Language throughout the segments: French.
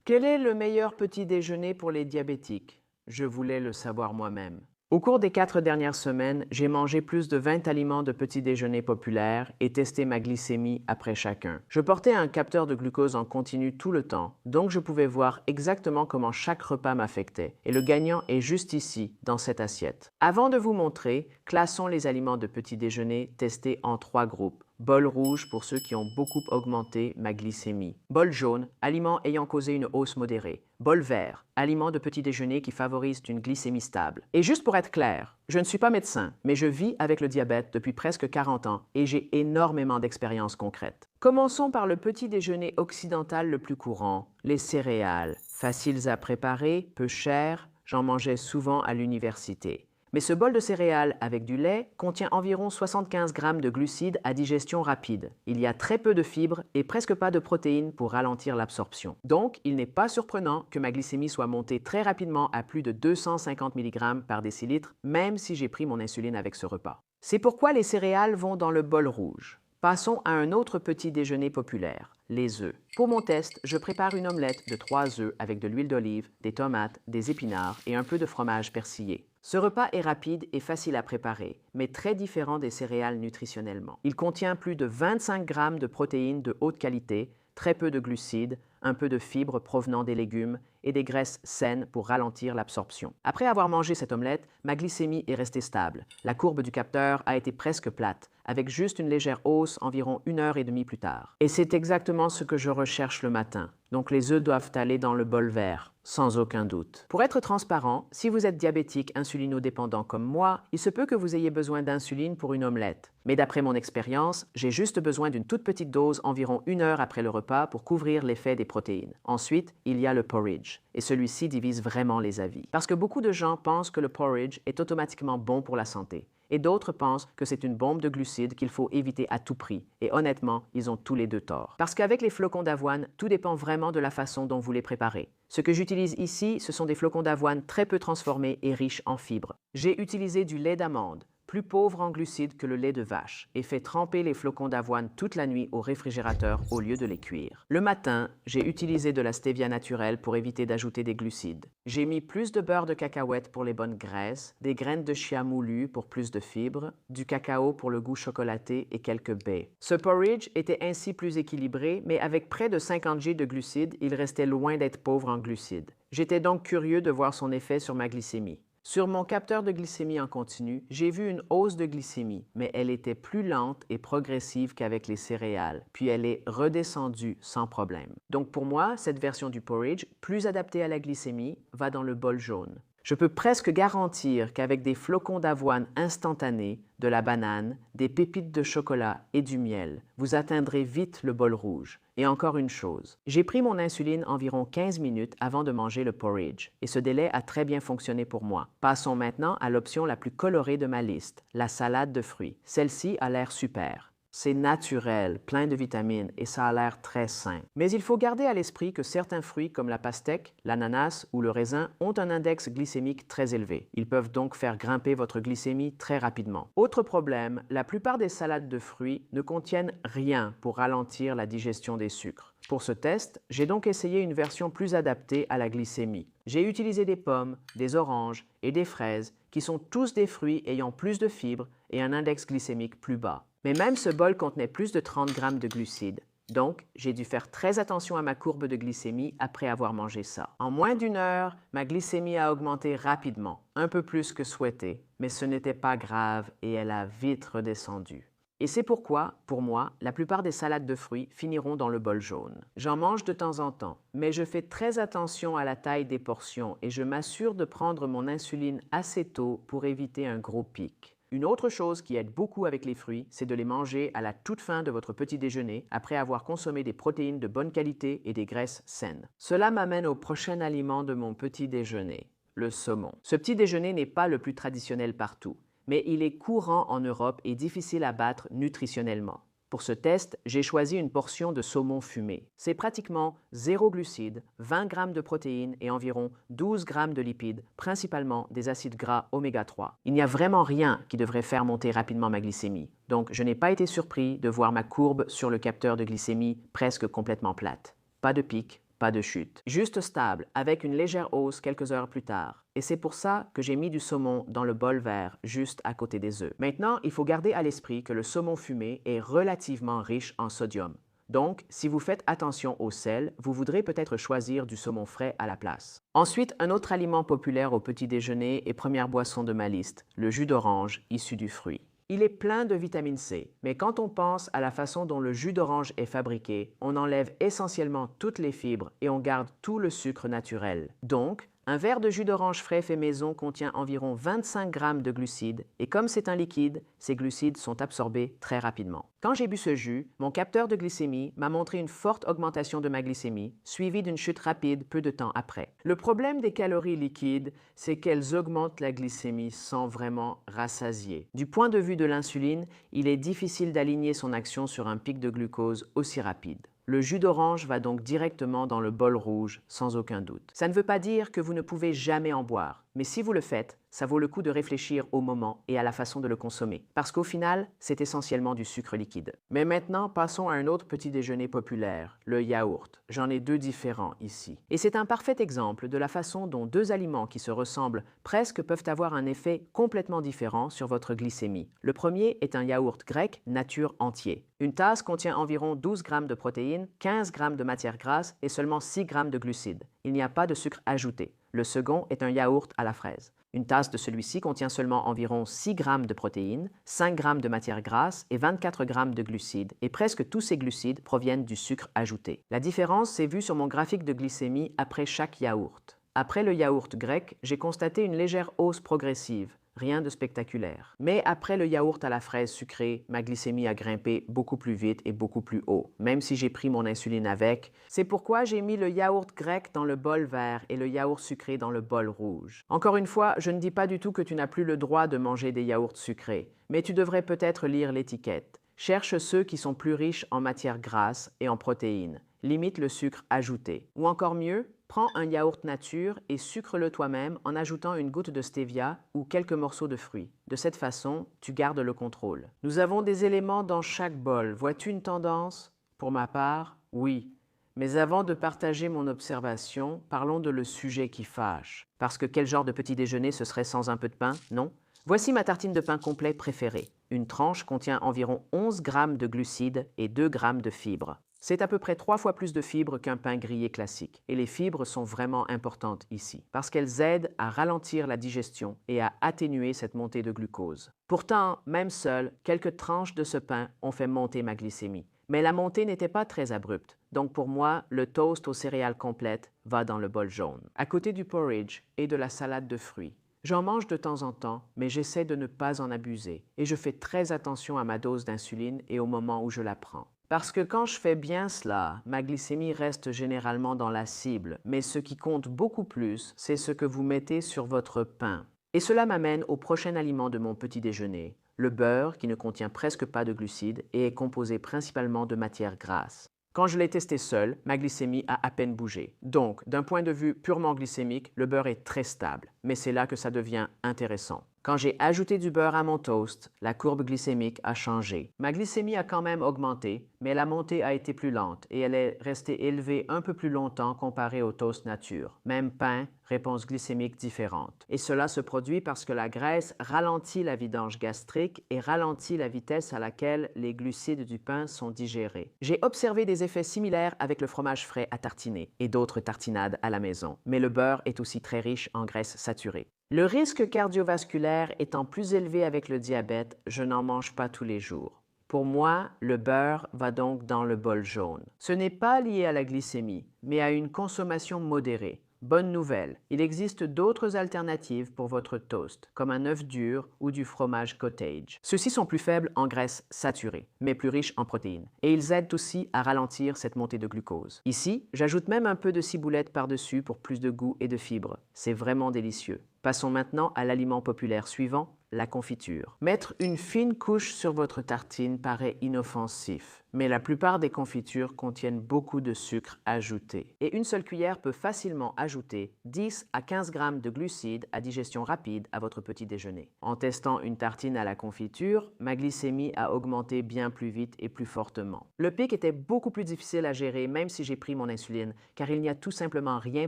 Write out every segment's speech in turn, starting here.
Quel est le meilleur petit déjeuner pour les diabétiques? Je voulais le savoir moi-même. Au cours des 4 dernières semaines, j'ai mangé plus de 20 aliments de petit déjeuner populaires et testé ma glycémie après chacun. Je portais un capteur de glucose en continu tout le temps, donc je pouvais voir exactement comment chaque repas m'affectait. Et le gagnant est juste ici, dans cette assiette. Avant de vous montrer, classons les aliments de petit déjeuner testés en 3 groupes. Bol rouge pour ceux qui ont beaucoup augmenté ma glycémie. Bol jaune, aliments ayant causé une hausse modérée. Bol vert, aliments de petit déjeuner qui favorisent une glycémie stable. Et juste pour être clair, je ne suis pas médecin, mais je vis avec le diabète depuis presque 40 ans et j'ai énormément d'expériences concrètes. Commençons par le petit déjeuner occidental le plus courant, les céréales. Faciles à préparer, peu chères, j'en mangeais souvent à l'université. Mais ce bol de céréales avec du lait contient environ 75 grammes de glucides à digestion rapide. Il y a très peu de fibres et presque pas de protéines pour ralentir l'absorption. Donc, il n'est pas surprenant que ma glycémie soit montée très rapidement à plus de 250 mg par décilitre, même si j'ai pris mon insuline avec ce repas. C'est pourquoi les céréales vont dans le bol rouge. Passons à un autre petit déjeuner populaire, les œufs. Pour mon test, je prépare une omelette de 3 œufs avec de l'huile d'olive, des tomates, des épinards et un peu de fromage persillé. Ce repas est rapide et facile à préparer, mais très différent des céréales nutritionnellement. Il contient plus de 25 grammes de protéines de haute qualité, très peu de glucides, un peu de fibres provenant des légumes et des graisses saines pour ralentir l'absorption. Après avoir mangé cette omelette, ma glycémie est restée stable. La courbe du capteur a été presque plate, avec juste une légère hausse environ 1 heure et demie plus tard. Et c'est exactement ce que je recherche le matin. Donc les œufs doivent aller dans le bol vert, sans aucun doute. Pour être transparent, si vous êtes diabétique insulinodépendant comme moi, il se peut que vous ayez besoin d'insuline pour une omelette. Mais d'après mon expérience, j'ai juste besoin d'une toute petite dose environ 1 heure après le repas pour couvrir l'effet des protéines. Ensuite, il y a le porridge. Et celui-ci divise vraiment les avis. Parce que beaucoup de gens pensent que le porridge est automatiquement bon pour la santé. Et d'autres pensent que c'est une bombe de glucides qu'il faut éviter à tout prix. Et honnêtement, ils ont tous les deux tort. Parce qu'avec les flocons d'avoine, tout dépend vraiment de la façon dont vous les préparez. Ce que j'utilise ici, ce sont des flocons d'avoine très peu transformés et riches en fibres. J'ai utilisé du lait d'amande, plus pauvre en glucides que le lait de vache, et fait tremper les flocons d'avoine toute la nuit au réfrigérateur au lieu de les cuire. Le matin, j'ai utilisé de la stevia naturelle pour éviter d'ajouter des glucides. J'ai mis plus de beurre de cacahuète pour les bonnes graisses, des graines de chia moulues pour plus de fibres, du cacao pour le goût chocolaté et quelques baies. Ce porridge était ainsi plus équilibré, mais avec près de 50 g de glucides, il restait loin d'être pauvre en glucides. J'étais donc curieux de voir son effet sur ma glycémie. Sur mon capteur de glycémie en continu, j'ai vu une hausse de glycémie, mais elle était plus lente et progressive qu'avec les céréales, puis elle est redescendue sans problème. Donc pour moi, cette version du porridge, plus adaptée à la glycémie, va dans le bol jaune. Je peux presque garantir qu'avec des flocons d'avoine instantanés, de la banane, des pépites de chocolat et du miel, vous atteindrez vite le bol rouge. Et encore une chose, j'ai pris mon insuline environ 15 minutes avant de manger le porridge, et ce délai a très bien fonctionné pour moi. Passons maintenant à l'option la plus colorée de ma liste, la salade de fruits. Celle-ci a l'air super. C'est naturel, plein de vitamines et ça a l'air très sain. Mais il faut garder à l'esprit que certains fruits comme la pastèque, l'ananas ou le raisin ont un index glycémique très élevé. Ils peuvent donc faire grimper votre glycémie très rapidement. Autre problème, la plupart des salades de fruits ne contiennent rien pour ralentir la digestion des sucres. Pour ce test, j'ai donc essayé une version plus adaptée à la glycémie. J'ai utilisé des pommes, des oranges et des fraises qui sont tous des fruits ayant plus de fibres et un index glycémique plus bas. Mais même ce bol contenait plus de 30 grammes de glucides. Donc, j'ai dû faire très attention à ma courbe de glycémie après avoir mangé ça. En moins d'une heure, ma glycémie a augmenté rapidement, un peu plus que souhaité, mais ce n'était pas grave et elle a vite redescendu. Et c'est pourquoi, pour moi, la plupart des salades de fruits finiront dans le bol jaune. J'en mange de temps en temps, mais je fais très attention à la taille des portions et je m'assure de prendre mon insuline assez tôt pour éviter un gros pic. Une autre chose qui aide beaucoup avec les fruits, c'est de les manger à la toute fin de votre petit déjeuner après avoir consommé des protéines de bonne qualité et des graisses saines. Cela m'amène au prochain aliment de mon petit déjeuner, le saumon. Ce petit déjeuner n'est pas le plus traditionnel partout, mais il est courant en Europe et difficile à battre nutritionnellement. Pour ce test, j'ai choisi une portion de saumon fumé. C'est pratiquement 0 glucides, 20 grammes de protéines et environ 12 grammes de lipides, principalement des acides gras oméga 3. Il n'y a vraiment rien qui devrait faire monter rapidement ma glycémie, donc je n'ai pas été surpris de voir ma courbe sur le capteur de glycémie presque complètement plate. Pas de pic, pas de chute. Juste stable, avec une légère hausse quelques heures plus tard. Et c'est pour ça que j'ai mis du saumon dans le bol vert juste à côté des œufs. Maintenant, il faut garder à l'esprit que le saumon fumé est relativement riche en sodium. Donc, si vous faites attention au sel, vous voudrez peut-être choisir du saumon frais à la place. Ensuite, un autre aliment populaire au petit déjeuner et première boisson de ma liste, le jus d'orange issu du fruit. Il est plein de vitamine C, mais quand on pense à la façon dont le jus d'orange est fabriqué, on enlève essentiellement toutes les fibres et on garde tout le sucre naturel. Donc, un verre de jus d'orange frais fait maison contient environ 25 grammes de glucides et comme c'est un liquide, ces glucides sont absorbés très rapidement. Quand j'ai bu ce jus, mon capteur de glycémie m'a montré une forte augmentation de ma glycémie, suivie d'une chute rapide peu de temps après. Le problème des calories liquides, c'est qu'elles augmentent la glycémie sans vraiment rassasier. Du point de vue de l'insuline, il est difficile d'aligner son action sur un pic de glucose aussi rapide. Le jus d'orange va donc directement dans le bol rouge, sans aucun doute. Ça ne veut pas dire que vous ne pouvez jamais en boire, mais si vous le faites, ça vaut le coup de réfléchir au moment et à la façon de le consommer, parce qu'au final, c'est essentiellement du sucre liquide. Mais maintenant, passons à un autre petit déjeuner populaire, le yaourt. J'en ai deux différents ici. Et c'est un parfait exemple de la façon dont deux aliments qui se ressemblent presque peuvent avoir un effet complètement différent sur votre glycémie. Le premier est un yaourt grec nature entier. Une tasse contient environ 12 grammes de protéines, 15 grammes de matière grasse et seulement 6 grammes de glucides. Il n'y a pas de sucre ajouté. Le second est un yaourt à la fraise. Une tasse de celui-ci contient seulement environ 6 grammes de protéines, 5 grammes de matière grasse et 24 grammes de glucides, et presque tous ces glucides proviennent du sucre ajouté. La différence s'est vue sur mon graphique de glycémie après chaque yaourt. Après le yaourt grec, j'ai constaté une légère hausse progressive. Rien de spectaculaire. Mais après le yaourt à la fraise sucrée, ma glycémie a grimpé beaucoup plus vite et beaucoup plus haut, même si j'ai pris mon insuline avec. C'est pourquoi j'ai mis le yaourt grec dans le bol vert et le yaourt sucré dans le bol rouge. Encore une fois, je ne dis pas du tout que tu n'as plus le droit de manger des yaourts sucrés, mais tu devrais peut-être lire l'étiquette. Cherche ceux qui sont plus riches en matière grasse et en protéines. Limite le sucre ajouté. Ou encore mieux, prends un yaourt nature et sucre-le toi-même en ajoutant une goutte de stevia ou quelques morceaux de fruits. De cette façon, tu gardes le contrôle. Nous avons des éléments dans chaque bol. Vois-tu une tendance? Pour ma part, oui. Mais avant de partager mon observation, parlons de le sujet qui fâche. Parce que quel genre de petit déjeuner ce serait sans un peu de pain, non? Voici ma tartine de pain complet préférée. Une tranche contient environ 11 grammes de glucides et 2 grammes de fibres. C'est à peu près 3 fois plus de fibres qu'un pain grillé classique. Et les fibres sont vraiment importantes ici, parce qu'elles aident à ralentir la digestion et à atténuer cette montée de glucose. Pourtant, même seules, quelques tranches de ce pain ont fait monter ma glycémie. Mais la montée n'était pas très abrupte, donc pour moi, le toast aux céréales complètes va dans le bol jaune. À côté du porridge et de la salade de fruits. J'en mange de temps en temps, mais j'essaie de ne pas en abuser, et je fais très attention à ma dose d'insuline et au moment où je la prends. Parce que quand je fais bien cela, ma glycémie reste généralement dans la cible, mais ce qui compte beaucoup plus, c'est ce que vous mettez sur votre pain. Et cela m'amène au prochain aliment de mon petit déjeuner, le beurre qui ne contient presque pas de glucides et est composé principalement de matière grasse. Quand je l'ai testé seul, ma glycémie a à peine bougé. Donc, d'un point de vue purement glycémique, le beurre est très stable, mais c'est là que ça devient intéressant. Quand j'ai ajouté du beurre à mon toast, la courbe glycémique a changé. Ma glycémie a quand même augmenté, mais la montée a été plus lente et elle est restée élevée un peu plus longtemps comparée au toast nature. Même pain, réponse glycémique différente. Et cela se produit parce que la graisse ralentit la vidange gastrique et ralentit la vitesse à laquelle les glucides du pain sont digérés. J'ai observé des effets similaires avec le fromage frais à tartiner et d'autres tartinades à la maison, mais le beurre est aussi très riche en graisses saturées. Le risque cardiovasculaire étant plus élevé avec le diabète, je n'en mange pas tous les jours. Pour moi, le beurre va donc dans le bol jaune. Ce n'est pas lié à la glycémie, mais à une consommation modérée. Bonne nouvelle, il existe d'autres alternatives pour votre toast, comme un œuf dur ou du fromage cottage. Ceux-ci sont plus faibles en graisses saturées, mais plus riches en protéines, et ils aident aussi à ralentir cette montée de glucose. Ici, j'ajoute même un peu de ciboulette par-dessus pour plus de goût et de fibres. C'est vraiment délicieux. Passons maintenant à l'aliment populaire suivant, la confiture. Mettre une fine couche sur votre tartine paraît inoffensif, mais la plupart des confitures contiennent beaucoup de sucre ajouté. Et une seule cuillère peut facilement ajouter 10 à 15 grammes de glucides à digestion rapide à votre petit déjeuner. En testant une tartine à la confiture, ma glycémie a augmenté bien plus vite et plus fortement. Le pic était beaucoup plus difficile à gérer même si j'ai pris mon insuline, car il n'y a tout simplement rien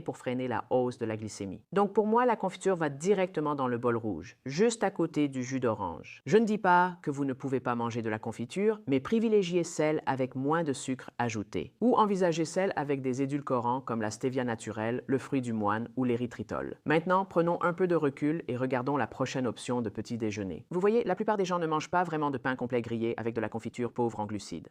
pour freiner la hausse de la glycémie. Donc pour moi, la confiture va directement dans le bol rouge, juste à côté du jus d'orange. Je ne dis pas que vous ne pouvez pas manger de la confiture, mais privilégiez celle avec moins de sucre ajouté. Ou envisagez celle avec des édulcorants comme la stevia naturelle, le fruit du moine ou l'érythritol. Maintenant, prenons un peu de recul et regardons la prochaine option de petit déjeuner. Vous voyez, la plupart des gens ne mangent pas vraiment de pain complet grillé avec de la confiture pauvre en glucides.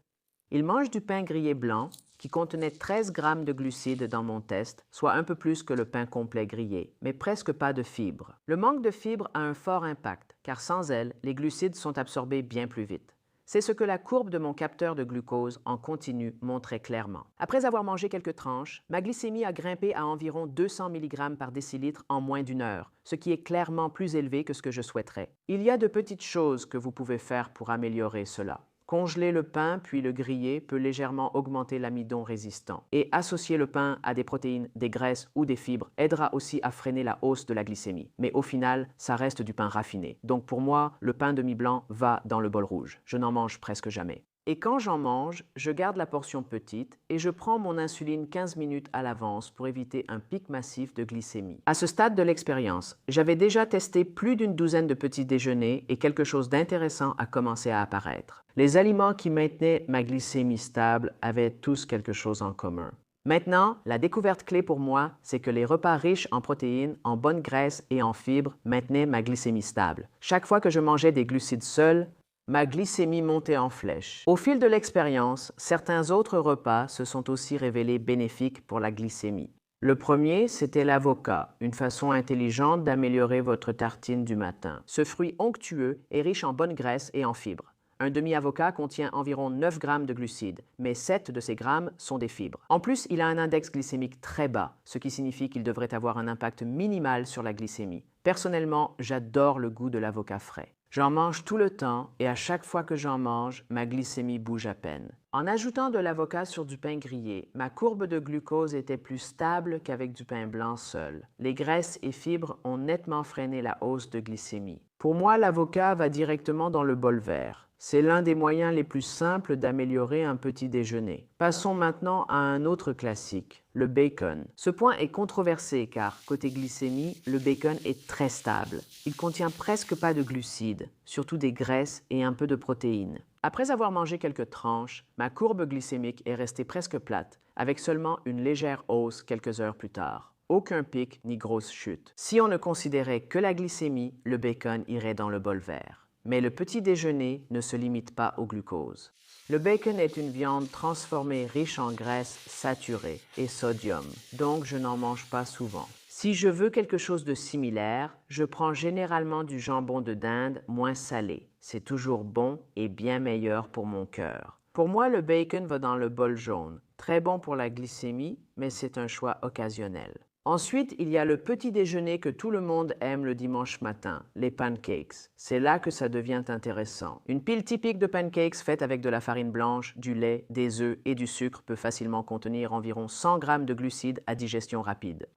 Ils mangent du pain grillé blanc qui contenait 13 grammes de glucides dans mon test, soit un peu plus que le pain complet grillé, mais presque pas de fibres. Le manque de fibres a un fort impact, car sans elles, les glucides sont absorbés bien plus vite. C'est ce que la courbe de mon capteur de glucose en continu montrait clairement. Après avoir mangé quelques tranches, ma glycémie a grimpé à environ 200 mg par décilitre en moins d'une heure, ce qui est clairement plus élevé que ce que je souhaiterais. Il y a de petites choses que vous pouvez faire pour améliorer cela. Congeler le pain puis le griller peut légèrement augmenter l'amidon résistant. Et associer le pain à des protéines, des graisses ou des fibres aidera aussi à freiner la hausse de la glycémie. Mais au final, ça reste du pain raffiné. Donc pour moi, le pain demi-blanc va dans le bol rouge. Je n'en mange presque jamais. Et quand j'en mange, je garde la portion petite et je prends mon insuline 15 minutes à l'avance pour éviter un pic massif de glycémie. À ce stade de l'expérience, j'avais déjà testé plus d'une douzaine de petits déjeuners et quelque chose d'intéressant a commencé à apparaître. Les aliments qui maintenaient ma glycémie stable avaient tous quelque chose en commun. Maintenant, la découverte clé pour moi, c'est que les repas riches en protéines, en bonnes graisses et en fibres maintenaient ma glycémie stable. Chaque fois que je mangeais des glucides seuls, ma glycémie montait en flèche. Au fil de l'expérience, certains autres repas se sont aussi révélés bénéfiques pour la glycémie. Le premier, c'était l'avocat, une façon intelligente d'améliorer votre tartine du matin. Ce fruit onctueux est riche en bonnes graisses et en fibres. Un demi-avocat contient environ 9 grammes de glucides, mais 7 de ces grammes sont des fibres. En plus, il a un index glycémique très bas, ce qui signifie qu'il devrait avoir un impact minimal sur la glycémie. Personnellement, j'adore le goût de l'avocat frais. J'en mange tout le temps et à chaque fois que j'en mange, ma glycémie bouge à peine. En ajoutant de l'avocat sur du pain grillé, ma courbe de glucose était plus stable qu'avec du pain blanc seul. Les graisses et fibres ont nettement freiné la hausse de glycémie. Pour moi, l'avocat va directement dans le bol vert. C'est l'un des moyens les plus simples d'améliorer un petit déjeuner. Passons maintenant à un autre classique, le bacon. Ce point est controversé car, côté glycémie, le bacon est très stable. Il contient presque pas de glucides, surtout des graisses et un peu de protéines. Après avoir mangé quelques tranches, ma courbe glycémique est restée presque plate, avec seulement une légère hausse quelques heures plus tard. Aucun pic ni grosse chute. Si on ne considérait que la glycémie, le bacon irait dans le bol vert. Mais le petit déjeuner ne se limite pas au glucose. Le bacon est une viande transformée riche en graisses saturées et sodium, donc je n'en mange pas souvent. Si je veux quelque chose de similaire, je prends généralement du jambon de dinde moins salé. C'est toujours bon et bien meilleur pour mon cœur. Pour moi, le bacon va dans le bol jaune. Très bon pour la glycémie, mais c'est un choix occasionnel. Ensuite, il y a le petit déjeuner que tout le monde aime le dimanche matin, les pancakes. C'est là que ça devient intéressant. Une pile typique de pancakes faite avec de la farine blanche, du lait, des œufs et du sucre peut facilement contenir environ 100 grammes de glucides à digestion rapide.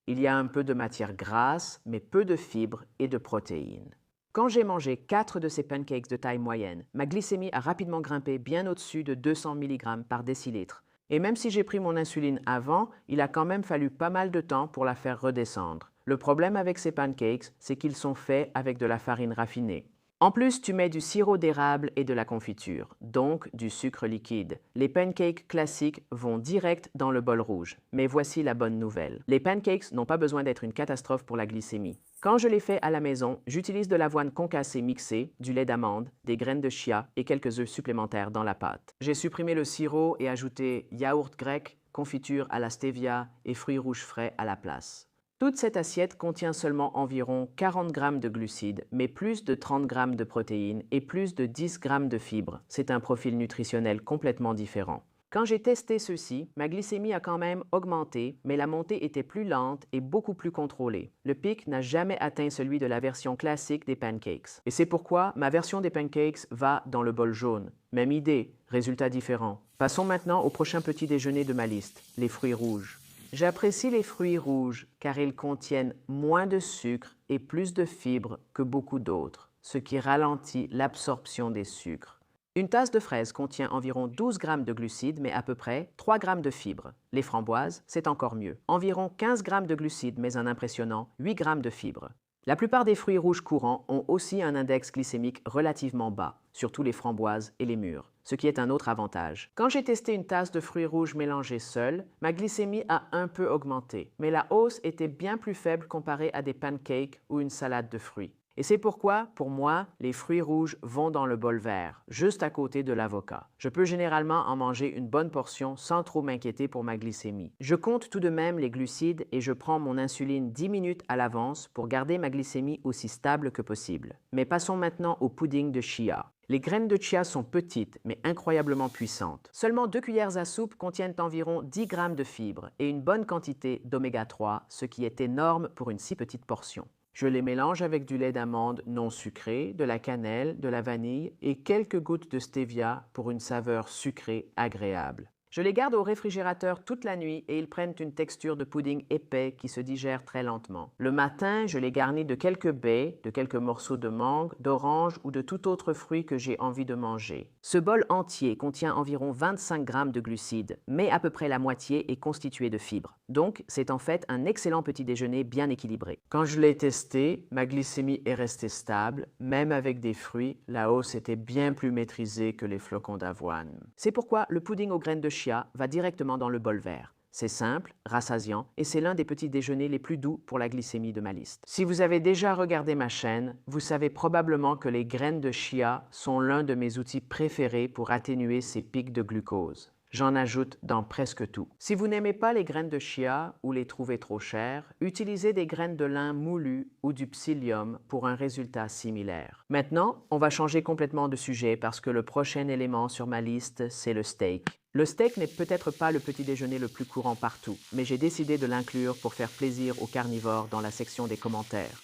Il y a un peu de matière grasse, mais peu de fibres et de protéines. Quand j'ai mangé 4 de ces pancakes de taille moyenne, ma glycémie a rapidement grimpé bien au-dessus de 200 mg par décilitre. Et même si j'ai pris mon insuline avant, il a quand même fallu pas mal de temps pour la faire redescendre. Le problème avec ces pancakes, c'est qu'ils sont faits avec de la farine raffinée. En plus, tu mets du sirop d'érable et de la confiture, donc du sucre liquide. Les pancakes classiques vont direct dans le bol rouge. Mais voici la bonne nouvelle. Les pancakes n'ont pas besoin d'être une catastrophe pour la glycémie. Quand je les fais à la maison, j'utilise de l'avoine concassée mixée, du lait d'amande, des graines de chia et quelques œufs supplémentaires dans la pâte. J'ai supprimé le sirop et ajouté yaourt grec, confiture à la stevia et fruits rouges frais à la place. Toute cette assiette contient seulement environ 40 grammes de glucides, mais plus de 30 grammes de protéines et plus de 10 grammes de fibres. C'est un profil nutritionnel complètement différent. Quand j'ai testé ceux-ci, ma glycémie a quand même augmenté, mais la montée était plus lente et beaucoup plus contrôlée. Le pic n'a jamais atteint celui de la version classique des pancakes. Et c'est pourquoi ma version des pancakes va dans le bol jaune. Même idée, résultat différent. Passons maintenant au prochain petit déjeuner de ma liste, les fruits rouges. J'apprécie les fruits rouges car ils contiennent moins de sucre et plus de fibres que beaucoup d'autres, ce qui ralentit l'absorption des sucres. Une tasse de fraises contient environ 12 grammes de glucides, mais à peu près 3 grammes de fibres. Les framboises, c'est encore mieux. Environ 15 grammes de glucides, mais un impressionnant 8 grammes de fibres. La plupart des fruits rouges courants ont aussi un index glycémique relativement bas, surtout les framboises et les mûres, ce qui est un autre avantage. Quand j'ai testé une tasse de fruits rouges mélangés seuls, ma glycémie a un peu augmenté, mais la hausse était bien plus faible comparée à des pancakes ou une salade de fruits. Et c'est pourquoi, pour moi, les fruits rouges vont dans le bol vert, juste à côté de l'avocat. Je peux généralement en manger une bonne portion sans trop m'inquiéter pour ma glycémie. Je compte tout de même les glucides et je prends mon insuline 10 minutes à l'avance pour garder ma glycémie aussi stable que possible. Mais passons maintenant au pudding de chia. Les graines de chia sont petites, mais incroyablement puissantes. Seulement 2 cuillères à soupe contiennent environ 10 grammes de fibres et une bonne quantité d'oméga 3, ce qui est énorme pour une si petite portion. Je les mélange avec du lait d'amande non sucré, de la cannelle, de la vanille et quelques gouttes de stevia pour une saveur sucrée agréable. Je les garde au réfrigérateur toute la nuit et ils prennent une texture de pudding épais qui se digère très lentement. Le matin, je les garnis de quelques baies, de quelques morceaux de mangue, d'orange ou de tout autre fruit que j'ai envie de manger. Ce bol entier contient environ 25 grammes de glucides, mais à peu près la moitié est constituée de fibres. Donc, c'est en fait un excellent petit déjeuner bien équilibré. Quand je l'ai testé, ma glycémie est restée stable. Même avec des fruits, la hausse était bien plus maîtrisée que les flocons d'avoine. C'est pourquoi le pudding aux graines de chia va directement dans le bol vert. C'est simple, rassasiant et c'est l'un des petits déjeuners les plus doux pour la glycémie de ma liste. Si vous avez déjà regardé ma chaîne, vous savez probablement que les graines de chia sont l'un de mes outils préférés pour atténuer ces pics de glucose. J'en ajoute dans presque tout. Si vous n'aimez pas les graines de chia ou les trouvez trop chères, utilisez des graines de lin moulues ou du psyllium pour un résultat similaire. Maintenant, on va changer complètement de sujet parce que le prochain élément sur ma liste, c'est le steak. Le steak n'est peut-être pas le petit déjeuner le plus courant partout, mais j'ai décidé de l'inclure pour faire plaisir aux carnivores dans la section des commentaires.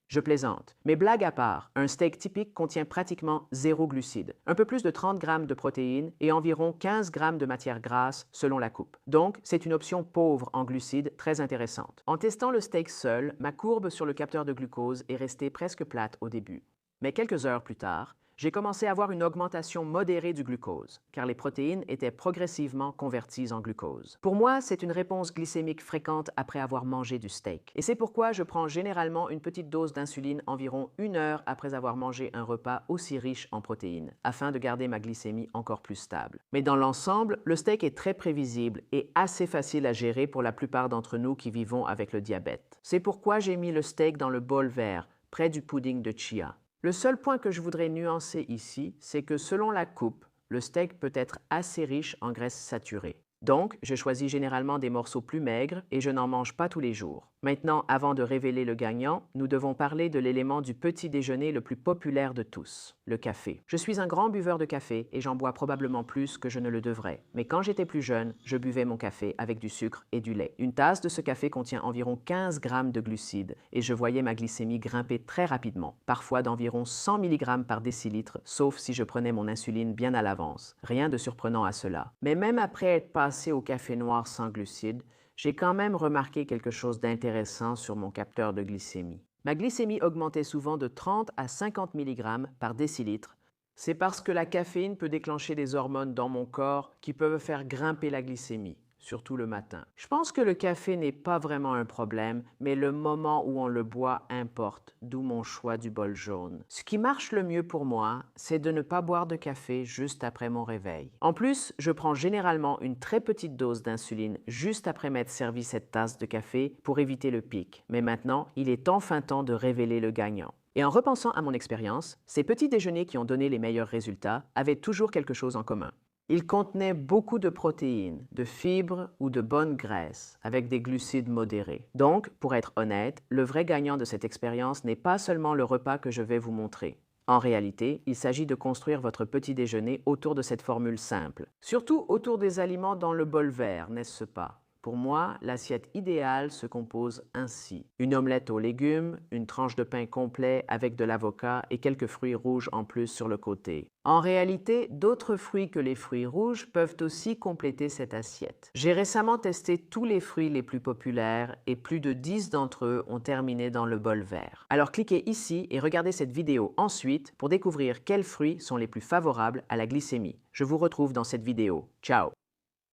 Je plaisante. Mais blague à part, un steak typique contient pratiquement 0 glucides, un peu plus de 30 grammes de protéines et environ 15 grammes de matière grasse selon la coupe. Donc, c'est une option pauvre en glucides très intéressante. En testant le steak seul, ma courbe sur le capteur de glucose est restée presque plate au début. Mais quelques heures plus tard, j'ai commencé à voir une augmentation modérée du glucose, car les protéines étaient progressivement converties en glucose. Pour moi, c'est une réponse glycémique fréquente après avoir mangé du steak. Et c'est pourquoi je prends généralement une petite dose d'insuline environ 1 heure après avoir mangé un repas aussi riche en protéines, afin de garder ma glycémie encore plus stable. Mais dans l'ensemble, le steak est très prévisible et assez facile à gérer pour la plupart d'entre nous qui vivons avec le diabète. C'est pourquoi j'ai mis le steak dans le bol vert, près du pudding de chia. Le seul point que je voudrais nuancer ici, c'est que selon la coupe, le steak peut être assez riche en graisses saturées. Donc, je choisis généralement des morceaux plus maigres et je n'en mange pas tous les jours. Maintenant, avant de révéler le gagnant, nous devons parler de l'élément du petit déjeuner le plus populaire de tous, le café. Je suis un grand buveur de café et j'en bois probablement plus que je ne le devrais. Mais quand j'étais plus jeune, je buvais mon café avec du sucre et du lait. Une tasse de ce café contient environ 15 grammes de glucides et je voyais ma glycémie grimper très rapidement, parfois d'environ 100 mg par décilitre, sauf si je prenais mon insuline bien à l'avance. Rien de surprenant à cela. Mais même après être passé au café noir sans glucides, j'ai quand même remarqué quelque chose d'intéressant sur mon capteur de glycémie. Ma glycémie augmentait souvent de 30 à 50 mg par décilitre. C'est parce que la caféine peut déclencher des hormones dans mon corps qui peuvent faire grimper la glycémie, surtout le matin. Je pense que le café n'est pas vraiment un problème, mais le moment où on le boit importe, d'où mon choix du bol jaune. Ce qui marche le mieux pour moi, c'est de ne pas boire de café juste après mon réveil. En plus, je prends généralement une très petite dose d'insuline juste après m'être servi cette tasse de café pour éviter le pic. Mais maintenant, il est enfin temps de révéler le gagnant. Et en repensant à mon expérience, ces petits déjeuners qui ont donné les meilleurs résultats avaient toujours quelque chose en commun. Ils contenaient beaucoup de protéines, de fibres ou de bonnes graisses, avec des glucides modérés. Donc, pour être honnête, le vrai gagnant de cette expérience n'est pas seulement le repas que je vais vous montrer. En réalité, il s'agit de construire votre petit déjeuner autour de cette formule simple. Surtout autour des aliments dans le bol vert, n'est-ce pas? Pour moi, l'assiette idéale se compose ainsi. Une omelette aux légumes, une tranche de pain complet avec de l'avocat et quelques fruits rouges en plus sur le côté. En réalité, d'autres fruits que les fruits rouges peuvent aussi compléter cette assiette. J'ai récemment testé tous les fruits les plus populaires et plus de 10 d'entre eux ont terminé dans le bol vert. Alors cliquez ici et regardez cette vidéo ensuite pour découvrir quels fruits sont les plus favorables à la glycémie. Je vous retrouve dans cette vidéo. Ciao!